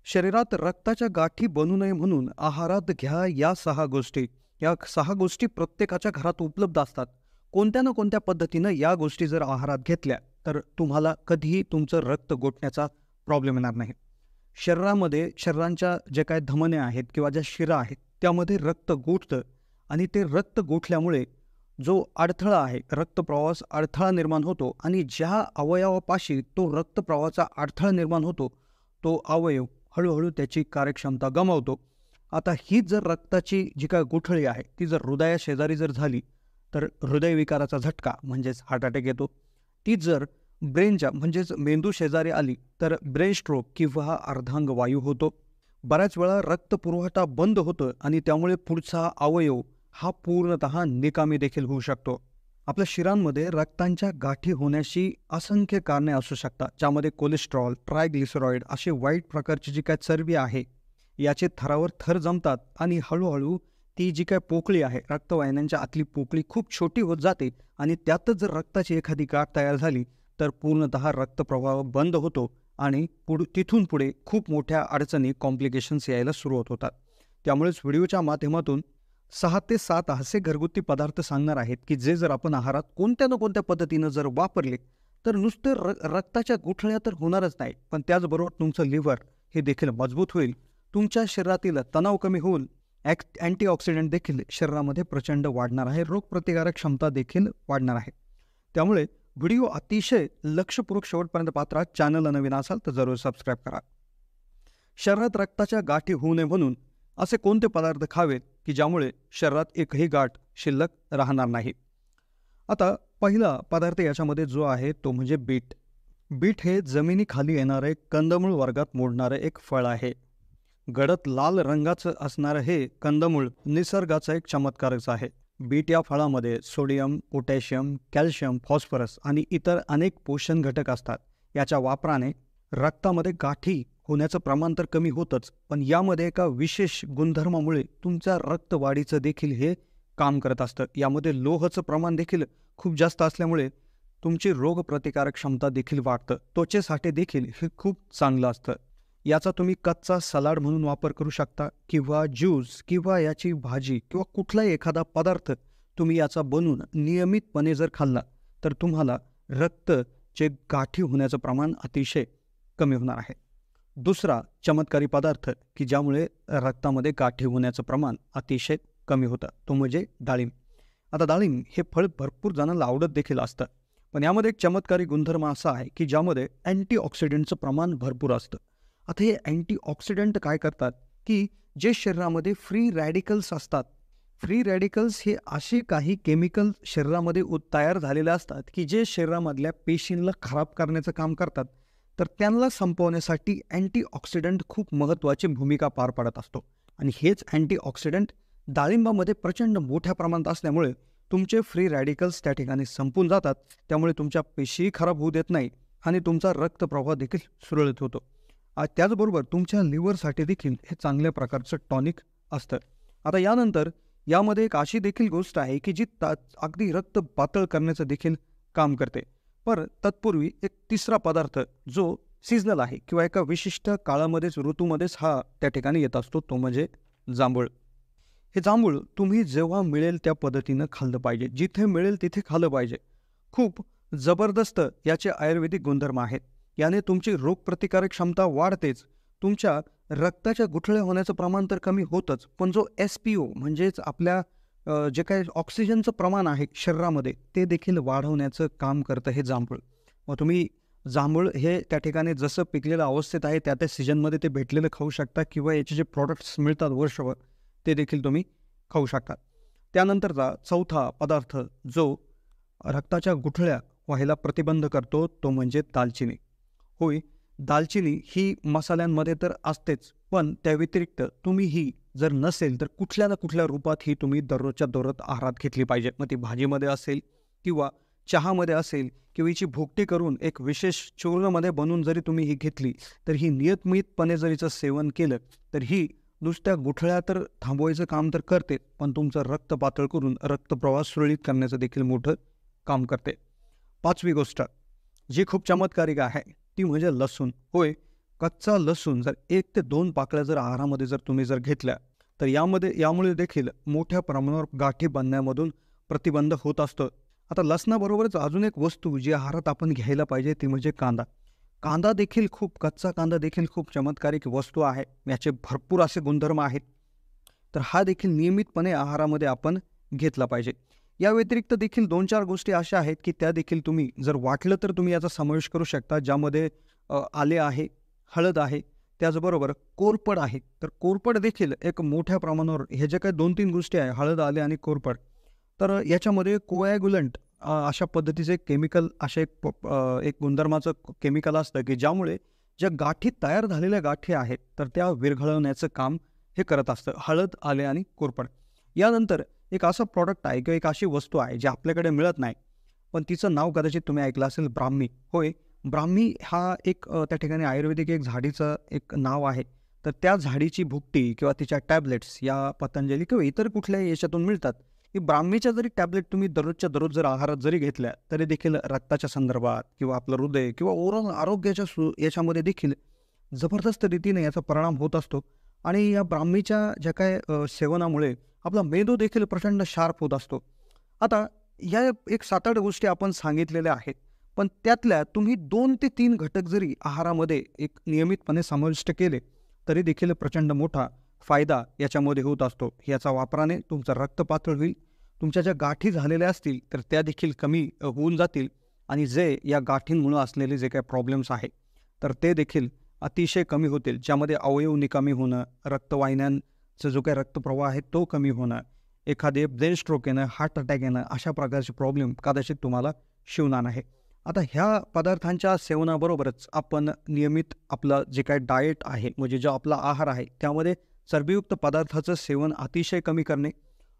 शरीरात रक्ताच्या गाठी बनू नये म्हणून आहारात घ्या या 6 गोष्टी. या 6 गोष्टी प्रत्येकाच्या घरात उपलब्ध असतात. कोणत्या ना कोणत्या पद्धतीनं या गोष्टी जर आहारात घेतल्या तर तुम्हाला कधीही तुमचं रक्त गोठण्याचा प्रॉब्लेम येणार नाही. शरीराच्या जे काही धमन्या आहेत किंवा ज्या शिरा आहेत त्यामध्ये रक्त गोठतं आणि ते रक्त गोठल्यामुळे जो अडथळा आहे, रक्तप्रवाहास अडथळा निर्माण होतो आणि ज्या अवयवापाशी तो रक्तप्रवाहाचा अडथळा निर्माण होतो तो अवयव हळूहळू त्याची कार्यक्षमता गमावतो. आता ही जर रक्ताची जी काय गुठळी आहे ती जर हृदयाशेजारी जर झाली तर हृदयविकाराचा झटका म्हणजेच हार्ट अटॅक येतो. ती जर ब्रेनच्या म्हणजेच मेंदू शेजारी आली तर ब्रेन स्ट्रोक किंवा अर्धांगवायू होतो. बऱ्याच वेळा रक्तपुरवठा बंद होतो आणि त्यामुळे पुढचा अवयव हा पूर्णतः निकामी देखील होऊ शकतो. आपल्या शिरांमध्ये रक्तांच्या गाठी होण्याची असंख्य कारणे असू शकतात, ज्यामध्ये कोलेस्ट्रॉल, ट्रायग्लिसराईड अशी वाईट प्रकारची जी काय चरबी आहे याचे थरावर थर जमतात आणि हळूहळू ती जी काय पोकळी आहे, रक्तवाहिन्यांच्या आतली पोकळी खूप छोटी होत जाते आणि त्यातच जर रक्ताची एखादी गाठ तयार झाली तर पूर्णतः रक्तप्रवाह बंद होतो आणि तिथून पुढे खूप मोठ्या अडचणी, कॉम्प्लिकेशन्स यायला सुरुवात होतात. त्यामुळेच व्हिडिओच्या माध्यमातून 6 ते 7 असे घरगुती पदार्थ सांगणार आहेत की जे जर आपण आहारात कोणत्या ना कोणत्या पद्धतीनं जर वापरले तर नुसतं रक्ताच्या गुठळ्या तर होणारच नाही, पण त्याचबरोबर तुमचं लिव्हर हे देखील मजबूत होईल, तुमच्या शरीरातील तणाव कमी होईल, अँटीऑक्सिडंट देखील शरीरामध्ये प्रचंड वाढणार आहे, रोगप्रतिकारक क्षमता देखील वाढणार आहे. त्यामुळे व्हिडिओ अतिशय लक्षपूर्वक शेवटपर्यंत पात्रा. चॅनलला नवीन असाल तर जरूर सबस्क्राईब करा. शरीरात रक्ताच्या गाठी होऊ नये म्हणून असे कोणते पदार्थ खावेत की ज्यामुळे शरीरात एकही गाठ शिल्लक राहणार नाही. आता पहिला पदार्थ याच्यामध्ये जो आहे तो म्हणजे बीट. बीट हे जमिनीखाली येणारे कंदमूळ वर्गात मोडणारे एक फळ आहे. गडद लाल रंगाचं असणारं हे कंदमूळ निसर्गाचा एक चमत्कारच आहे. बीट या फळामध्ये सोडियम, पोटॅशियम, कॅल्शियम, फॉस्फरस आणि इतर अनेक पोषण घटक असतात. याच्या वापराने रक्तामध्ये गाठी होण्याचं प्रमाण तर कमी होतच, पण यामध्ये एका विशेष गुणधर्मामुळे तुमच्या रक्तवाढीचं देखील हे काम करत असतं. यामध्ये लोहाचं प्रमाण देखील खूप जास्त असल्यामुळे तुमची रोगप्रतिकारक क्षमता देखील वाढतं. त्वचेसाठी देखील हे खूप चांगलं असतं. याचा तुम्ही कच्चा सलाड म्हणून वापर करू शकता किंवा ज्यूस किंवा याची भाजी किंवा कुठलाही एखादा पदार्थ तुम्ही याचा बनवून नियमितपणे जर खाल्ला तर तुम्हाला रक्तचे गाठी होण्याचं प्रमाण अतिशय कमी होणार आहे. दुसरा चमत्कारी पदार्थ की ज्यामुळे रक्तामध्ये गाठी होण्याचं प्रमाण अतिशय कमी होतं तो म्हणजे डाळिंब. आता डाळिंब हे फळ भरपूर जणांना आवडत देखील असतं, पण यामध्ये एक चमत्कारी गुणधर्म असा आहे की ज्यामध्ये अँटीऑक्सिडंटचं प्रमाण भरपूर असतं. आता हे अँटीऑक्सिडंट काय करतात की जे शरीरामध्ये फ्री रॅडिकल्स असतात, फ्री रॅडिकल्स हे असे काही केमिकल शरीरामध्ये तयार झालेले असतात की जे शरीरामधल्या पेशींना खराब करण्याचं काम करतात, तर त्यांना संपवण्यासाठी अँटीऑक्सिडंट खूप महत्त्वाची भूमिका पार पाडत असतो. आणि हेच अँटीऑक्सिडंट डाळिंबामध्ये प्रचंड मोठ्या प्रमाणात असल्यामुळे तुमचे फ्री रॅडिकल्स त्या ठिकाणी संपून जातात. त्यामुळे तुमच्या पेशीही खराब होऊ देत नाही आणि तुमचा रक्तप्रवाह देखील सुरळीत होतो. त्याचबरोबर तुमच्या लिव्हरसाठी देखील हे चांगल्या प्रकारचं टॉनिक असतं. आता यानंतर यामध्ये एक अशी देखील गोष्ट आहे की जी अगदी रक्त पातळ करण्याचं देखील काम करते. पण तत्पूर्वी एक तिसरा पदार्थ जो सीझनल आहे किंवा एका विशिष्ट काळामध्येच, ऋतूमध्येच हा त्या ठिकाणी येत असतो तो म्हणजे जांभूळ. हे जांभूळ तुम्ही जेव्हा मिळेल त्या पद्धतीनं खाल्लं पाहिजे, जिथे मिळेल तिथे खाल्लं पाहिजे. खूप जबरदस्त याचे आयुर्वेदिक गुणधर्म आहेत. याने तुमची रोगप्रतिकारक क्षमता वाढतेच, तुमच्या रक्ताच्या गुठळ्या होण्याचं प्रमाण तर कमी होतच, पण जो SPO म्हणजेच आपल्या जे काही ऑक्सिजनचं प्रमाण आहे शरीरामध्ये ते देखील वाढवण्याचं काम करतं हे जांभूळ. मग तुम्ही जांभूळ हे त्या ठिकाणी जसं पिकलेल्या अवस्थेत आहे त्या त्या सीझनमध्ये ते भेटलेलं खाऊ शकता किंवा याचे जे प्रॉडक्ट्स मिळतात वर्षभर ते देखील तुम्ही खाऊ शकता. त्यानंतरचा चौथा पदार्थ जो रक्ताच्या गुठळ्या व्हायला प्रतिबंध करतो तो म्हणजे दालचिनी. होय, दालचिनी ही मसाल्यांमध्ये तर असतेच, पण त्या व्यतिरिक्त तुम्ही ही जर नसेल तर कुठल्या ना कुठल्या रूपात ही तुम्ही दररोजच्या दररोज आहारात घेतली पाहिजे. मग ती भाजीमध्ये असेल किंवा चहामध्ये असेल किंवा हिची भुकटी करून एक विशेष चूर्णमध्ये बनवून जरी तुम्ही ही घेतली तर ही नियमितपणे जर हिचं सेवन केलं तर ही नुसत्या गुठळ्या तर थांबवायचं काम तर करते, पण तुमचं रक्त पातळ करून रक्तप्रवाह सुरळीत करण्याचं देखील मोठं काम करते. पाचवी गोष्ट जी खूप चमत्कारिक आहे ती म्हणजे लसूण. होय, कच्चा लसूण जर 1 ते 2 पाकळ्या जर आहारामध्ये जर तुम्ही जर घेतल्या, तर यामुळे देखील मोठ्या प्रमाणावर गाठी बनण्यामधून प्रतिबंध होत असतं. आता लसणाबरोबरच अजून एक वस्तू जी आहारात आपण घ्यायला पाहिजे ती म्हणजे कांदा. कच्चा कांदा देखील खूप चमत्कारिक वस्तू आहे. याचे भरपूर असे गुणधर्म आहेत. तर हा देखील नियमितपणे आहारामध्ये आपण घेतला पाहिजे. या व्यतिरिक्त देखील 2-4 गोष्टी अशा आहेत, की त्या देखील तुम्ही जर वाटलं तर तुम्ही याचा समावेश करू शकता. ज्यामध्ये आले आहे, हळद आहे, त्याचबरोबर कोरफड आहे. तर कोरफड देखील एक मोठ्या प्रमाणावर हे जे काही 2-3 गोष्टी आहे, हळद, आले आणि कोरफड. तर याच्यामध्ये कोॲग्युलंट अशा पद्धतीचे केमिकल एक गुणधर्माचं केमिकल असतं, की ज्यामुळे ज्या गाठी तयार झालेल्या गाठी आहेत, तर त्या विरघळवण्याचं काम हे करत असतं. हळद, आले आणि कोरफड. यानंतर एक असं प्रॉडक्ट आहे किंवा एक अशी वस्तू आहे जी आपल्याकडे मिळत नाही, पण तिचं नाव कदाचित तुम्ही ऐकलं असेल, ब्राह्मी. होय, ब्राह्मी हा एक त्या ठिकाणी आयुर्वेदिक एक झाडीचं एक नाव आहे. तर त्या झाडीची भुकटी किंवा तिच्या टॅबलेट्स या पतंजली किंवा इतर कुठल्याही याच्यातून मिळतात. ही ब्राह्मीच्या जरी टॅबलेट तुम्ही दररोजच्या दररोज जर आहारात जरी घेतल्या, तरी देखील रक्ताच्या संदर्भात किंवा आपलं हृदय किंवा ओव्हरऑल आरोग्याच्या याच्यामध्ये देखील जबरदस्त रीतीने याचा परिणाम होत असतो. आणि या ब्राह्मीच्या ज्या काय सेवनामुळे आपला मेंदू देखील प्रचंड शार्प होत असतो. आता या एक 7-8 गोष्टी आपण सांगितलेल्या आहेत. पण त्यातल्या तुम्ही 2 ते 3 घटक जरी आहारामध्ये एक नियमितपणे समाविष्ट केले, तरी देखील प्रचंड मोठा फायदा याच्यामध्ये होत असतो. याचा वापराने तुमचं रक्त पातळ होईल. तुमच्या ज्या गाठी झालेल्या असतील, तर त्या देखील कमी होऊन जातील आणि जे या गाठींमुळं असलेले जे काही प्रॉब्लेम्स आहेत, तर ते देखील अतिशय कमी होतील. ज्यामध्ये अवयव निकामी होणं, रक्तवाहिन्यांचा जो काही रक्तप्रवाह आहे तो कमी होणं, एखादे ब्रेन स्ट्रोक येणं, हार्ट अटॅक येणं, अशा प्रकारचे प्रॉब्लेम कदाचित तुम्हाला शिवणार आहे. आता ह्या पदार्थांच्या सेवनाबरोबरच आपण नियमित आपलं जे काही डाएट आहे, म्हणजे जो आपला आहार आहे, त्यामध्ये चरबीयुक्त पदार्थाचं सेवन अतिशय कमी करणे,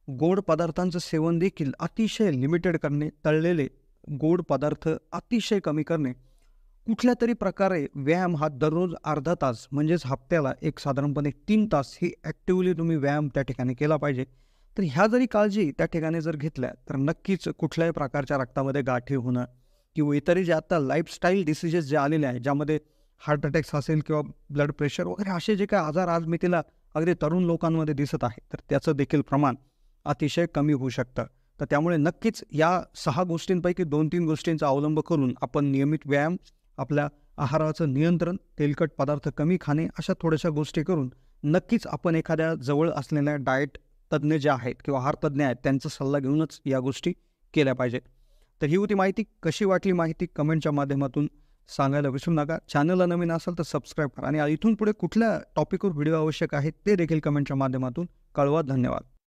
गोड पदार्थांचं सेवन देखील अतिशय लिमिटेड करणे, तळलेले गोड पदार्थ अतिशय कमी करणे, कुठल्यातरी प्रकारे व्यायाम हा दररोज अर्धा तास म्हणजेच हप्त्याला एक साधारणपणे 3 तास ही ॲक्टिव्हली तुम्ही व्यायाम त्या ठिकाणी केला पाहिजे. तर ह्या जरी काळजी त्या ठिकाणी जर घेतल्या, तर नक्कीच कुठल्याही प्रकारच्या रक्तामध्ये गाठी होणं किंवा इतरही जे आता लाईफस्टाईल डिसीजेस जे आलेले आहेत, ज्यामध्ये हार्ट अटॅक्स असेल किंवा ब्लड प्रेशर वगैरे असे जे काही आजार आज मितीला अगदी तरुण लोकांमध्ये दिसत आहे, तर त्याचं देखील प्रमाण अतिशय कमी होऊ शकतं. तर त्यामुळे नक्कीच या 6 गोष्टींपैकी 2-3 गोष्टींचा अवलंब करून आपण नियमित व्यायाम, आपल्या आहाराचं नियंत्रण, तेलकट पदार्थ कमी खाणे, अशा थोड्याशा गोष्टी करून नक्कीच आपण एखाद्या जवळ असलेल्या डाएट तज्ज्ञ जे आहेत किंवा आहार तज्ज्ञ आहेत, त्यांचा सल्ला घेऊनच या गोष्टी केल्या पाहिजेत. तर ही होती माहिती. कशी वाटली माहिती कमेंटच्या माध्यमातून सांगायला विसरू नका. चॅनलला नवीन असाल तर सबस्क्राईब करा आणि इथून पुढे कुठल्या टॉपिकवर व्हिडिओ आवश्यक आहेत ते देखील कमेंटच्या माध्यमातून कळवा. धन्यवाद.